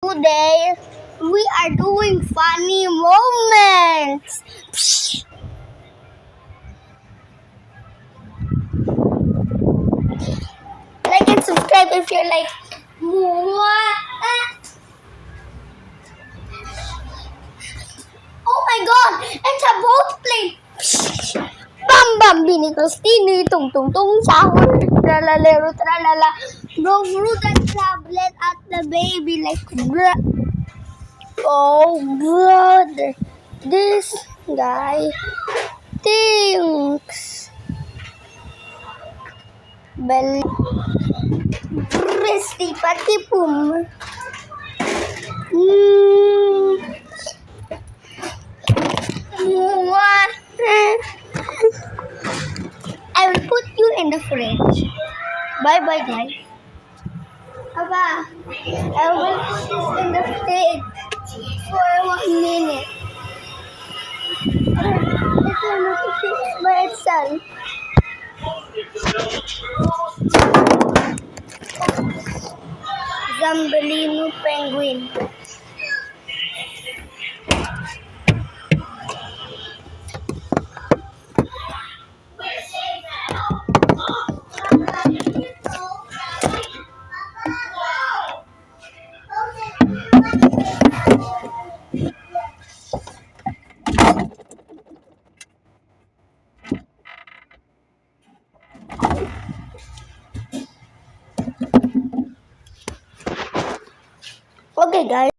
today we are doing funny moments. Psh. Like and subscribe if you're like, what? Oh my god, it's a boat plane. Psh. Bam bam bini Christine, tung tung tung, shower, tralalero tralala, go through the tablet at the baby like, bruh. Oh god, this guy thinks. Bel Christy Patipum. I will put you in the fridge. Bye bye guys. Aba, I will put this in the fridge for 1 minute. It will not fix by itself. Zambolino penguin. Okay guys.